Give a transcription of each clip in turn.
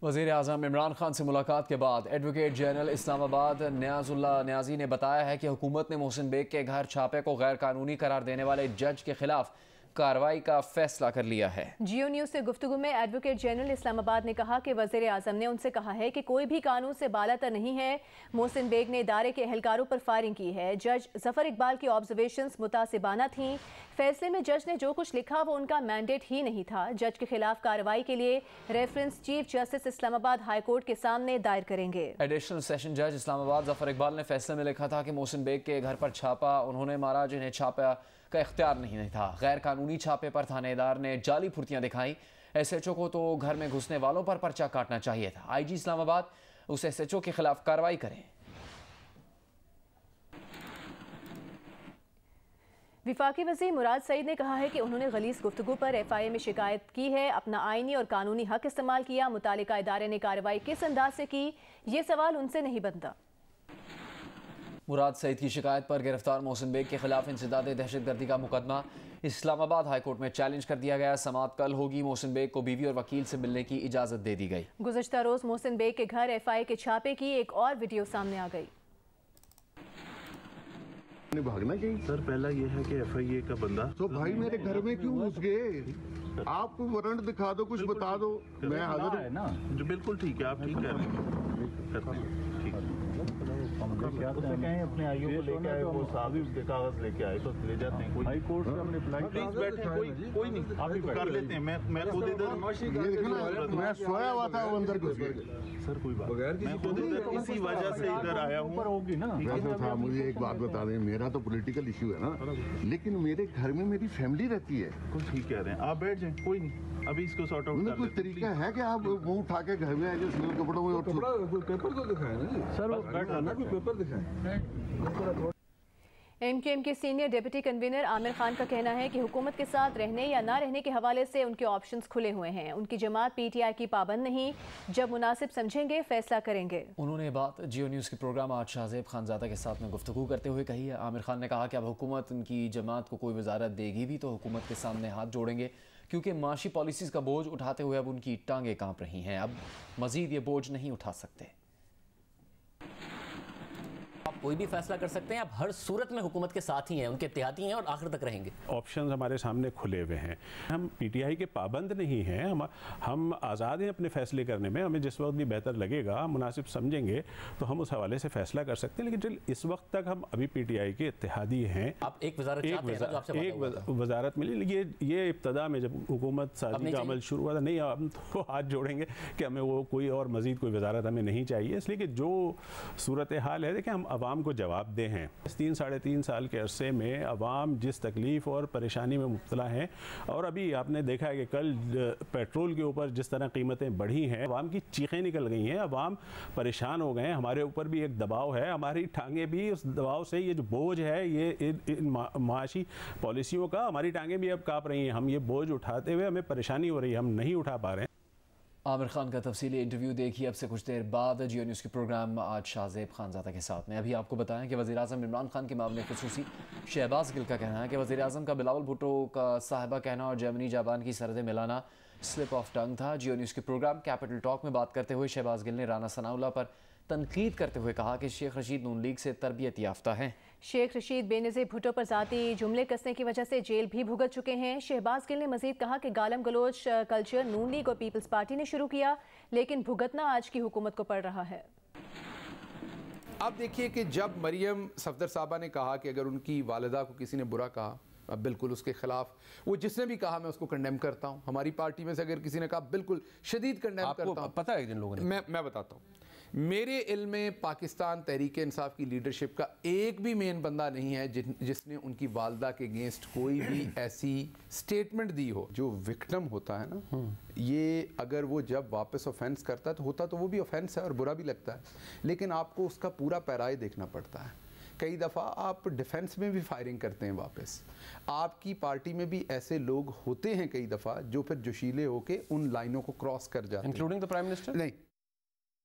وزیر اعظم عمران خان سے ملاقات کے بعد ایڈوکیٹ جنرل اسلام آباد نیاز اللہ نیازی نے بتایا ہے کہ حکومت نے محسن بیگ کے گھر چھاپے کو غیر قانونی قرار دینے والے جج کے خلاف کارروائی کا فیصلہ کر لیا ہے۔ جیو نیوز سے گفتگو میں ایڈوکیٹ جنرل اسلام آباد نے کہا کہ وزیر اعظم نے ان سے کہا ہے کہ کوئی بھی قانون سے بالاتر نہیں ہے۔ محسن بیگ نے ادارے کے اہلکاروں پر فائرنگ کی ہے۔ جج ظفر اقبال کی آبزرویشنز متعصبانہ تھیں۔ فیصلے میں جج نے جو کچھ لکھا وہ ان کا مینڈیٹ ہی نہیں تھا۔ جج کے خلاف کارروائی کے لیے ریفرنس چیف جسٹس اسلام آباد ہائی کورٹ کے سامنے دائر کریں گے۔ ایڈیشنل سیشن جج اسلام آباد ظفر اقبال نے فیصلے میں لکھا تھا کہ محسن بیگ کے گھر پر چھاپا انہوں نے مارا جنہیں چھاپا کا اختیار نہیں تھا۔ غیر قانونی چھاپے پر تھانے دار نے جعلی پھرتیاں دکھائیں۔ ایس ایچ او کو تو گھر میں گھسنے والوں پر پرچہ کاٹنا چاہیے تھا۔ آئی جی اسلام آباد اس ایس ایچ او کے خلاف کارروائی کریں۔ وفاقی وزیر مراد سعید نے کہا ہے کہ انہوں نے غلیظ گفتگو پر ایف آئی اے میں شکایت کی ہے، اپنا آئینی اور قانونی حق استعمال کیا۔ متعلقہ ادارے نے کارروائی کس انداز سے کی، یہ سوال ان سے نہیں بنتا۔ مراد سعید کی شکایت پر گرفتار محسن بیگ کے خلاف انسداد دہشت گردی کا مقدمہ اسلام آباد ہائی کورٹ میں چیلنج کر دیا گیا۔ سماعت کل ہوگی۔ محسن بیگ کو بیوی اور وکیل سے ملنے کی اجازت دے دی گئی۔ گزشتہ روز محسن بیگ کے گھر ایف آئی اے کے چھاپے کی ایک اور ویڈیو سامنے آ گئی۔ بھاگنا چاہیے سر، پہلا یہ ہے کہ ایف آئی اے کا بندہ تو بھائی میرے گھر میں کیوں گھس گئے؟ آپ کو وارنٹ دکھا دو، کچھ بتا دو، میں حاضر ہوں۔ جو بالکل ٹھیک ہے، آپ ٹھیک کہہ رہے ہیں۔ اپنے آئیوں کو لے کے آئے، وہ صاحب اس کے کاغذ لے کے آئے تو لے جاتے ہیں۔ ہائی کورٹ سے ہم نے پلیز بیٹھیں، کوئی نہیں، آپ کر لیتے ہیں۔ میں خود ادھر میں سویا ہوا تھا، وہ اندر گھس گئے۔ سر کوئی بات، میں خود ادھر اسی وجہ سے ادھر آیا ہوں۔ ویسے تھا، مجھے ایک بات بتا دیں، میرا تو پولیٹیکل ایشو ہے نا، لیکن میرے گھر میں میری فیملی رہتی ہے۔ بالکل ٹھیک کہہ رہے ہیں، آپ بیٹھ جائیں، کوئی نہیں، ابھی اس کو سارٹ آؤٹ کر کوئی طریقہ ہے کہ آپ منہ اٹھا کے گھر میں آئے جو سول کپڑوں میں؟ پیپر تو دکھائیں نا جی سر، کوئی پیپر دکھائیں۔ ایم کیو ایم کے senior deputy convener Aamir Khan کا کہنا ہے کہ حکومت کے ساتھ رہنے یا نہ رہنے کے حوالے سے ان کے آپشنز کھلے ہوئے ہیں۔ ان کی جماعت پی ٹی آئی کی پابند نہیں، جب مناسب سمجھیں گے فیصلہ کریں گے۔ انہوں نے بات جیو نیوز کے پروگرام آج شاہزیب خانزادہ کے ساتھ میں گفتگو کرتے ہوئے کہی ہے۔ عامر خان نے کہا کہ اب حکومت ان کی جماعت کو کوئی وزارت دے گی بھی تو حکومت کے سامنے ہاتھ جوڑیں گے، کیونکہ معاشی پالیسیز کا بوجھ اٹھاتے ہوئے اب ان کی ٹانگیں کانپ رہی ہیں، اب مزید یہ بوجھ نہیں اٹھا سکتے۔ آپ کوئی بھی فیصلہ کر سکتے ہیں، آپ ہر صورت میں حکومت کے ساتھ ہی ہیں، ان کے اتحادی ہیں اور آخر تک رہیں گے۔ آپشنز ہمارے سامنے کھلے ہوئے ہیں، ہم پی ٹی آئی کے پابند نہیں ہیں، ہم آزاد ہیں اپنے فیصلے کرنے میں۔ ہمیں جس وقت بھی بہتر لگے گا، مناسب سمجھیں گے تو ہم اس حوالے سے فیصلہ کر سکتے ہیں، لیکن اس وقت تک ہم ابھی پی ٹی آئی کے اتحادی ہیں۔ آپ ایک وزارت چاہتے ہیں جو آپ سے وعدہ ہوا تھا۔ ایک وزارت ملی، یہ ابتدا میں جب حکومت سازی کا عمل شروع ہوا تھا، نہیں ہم تو ہاتھ جوڑیں گے کہ ہمیں وہ کوئی اور مزید کوئی وزارت ہمیں نہیں چاہیے، اس لیے کہ جو صورتحال ہے دیکھیں، ہم عوام کو جواب دیں ہیں۔ اس 3-3.5 سال کے عرصے میں عوام جس تکلیف اور پریشانی میں مبتلا ہیں، اور ابھی آپ نے دیکھا ہے کہ کل پیٹرول کے اوپر جس طرح قیمتیں بڑھی ہیں، عوام کی چیخیں نکل گئی ہیں، عوام پریشان ہو گئے ہیں، ہمارے اوپر بھی ایک دباؤ ہے، ہماری ٹانگیں بھی اس دباؤ سے، یہ جو بوجھ ہے یہ معاشی پالیسیوں کا، ہماری ٹانگیں بھی اب کانپ رہی ہیں، ہم یہ بوجھ اٹھاتے ہوئے ہمیں پریشانی ہو رہی ہے، ہم نہیں اٹھا پا رہے ہیں۔ عامر خان کا تفصیلی انٹرویو دیکھیے اب سے کچھ دیر بعد جیو نیوز کے پروگرام آج شاہزیب خانزادہ کے ساتھ میں۔ ابھی آپ کو بتائیں کہ وزیر اعظم عمران خان کے معاملے خصوصی شہباز گل کا کہنا ہے کہ وزیر اعظم کا بلاول بھٹو کا صاحبہ کہنا اور جرمنی جابان کی سرحدیں ملانا سلپ آف ٹنگ تھا۔ جیو نیوز کے پروگرام کیپٹل ٹاک میں بات کرتے ہوئے شہباز گل نے رانا ثناء اللہ پر تنقید کرتے ہوئے کہا کہ شیخ رشید نون لیگ سے تربیت یافتہ ہیں۔ شیخ رشید بے نظیر بھٹو پر ذاتی جملے کسنے کی وجہ سے جیل بھی بھگت چکے ہیں۔ شہباز گل نے مزید کہا کہ گالم گلوچ کلچر نون لیگ اور پیپلز پارٹی نے شروع کیا، لیکن بھگتنا آج کی حکومت کو پڑ رہا ہے۔ اب دیکھیے کہ جب مریم صفدر صاحبہ نے کہا کہ اگر ان کی والدہ کو کسی نے برا کہا، اب بالکل اس کے خلاف وہ جس نے بھی کہا میں اس کو کنڈیم کرتا ہوں۔ ہماری پارٹی میں سے اگر کسی نے کہا بالکل شدید کنڈیم کرتا ہوں۔ آپ کو پتہ ہے جن لوگوں نے، میں بتاتا ہوں، میرے علم میں پاکستان تحریک انصاف کی لیڈرشپ کا ایک بھی مین بندہ نہیں ہے جس نے ان کی والدہ کے اگینسٹ کوئی بھی ایسی سٹیٹمنٹ دی ہو۔ جو وکٹم ہوتا ہے نا، یہ اگر وہ جب واپس آفینس کرتا ہے تو ہوتا تو وہ بھی آفینس ہے اور برا بھی لگتا ہے، لیکن آپ کو اس کا پورا پیرائے دیکھنا پڑتا ہے۔ کئی دفعہ آپ ڈیفنس میں بھی فائرنگ کرتے ہیں واپس۔ آپ کی پارٹی میں بھی ایسے لوگ ہوتے ہیں کئی دفعہ جو پھر جوشیلے ہو کے ان لائنوں کو کراس کر جاتے ہیں، انکلوڈنگ دی پرائم منسٹر۔ نہیں،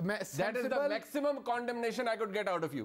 that is the maximum condemnation I could get out of you.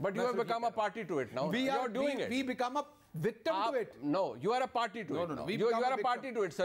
But you have become a party to it now. You are doing it. We become a victim to it. No, you are a party to it. No. You are a party to it, sir.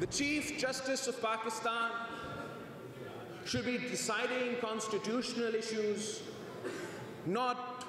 The Chief Justice of Pakistan should be deciding constitutional issues, not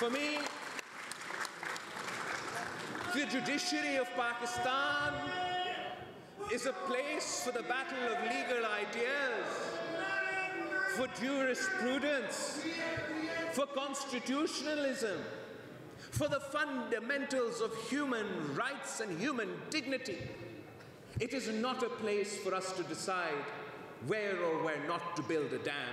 For me, the judiciary of Pakistan is a place for the battle of legal ideas, for jurisprudence, for constitutionalism, for the fundamentals of human rights and human dignity. It is not a place for us to decide where or where not to build a dam.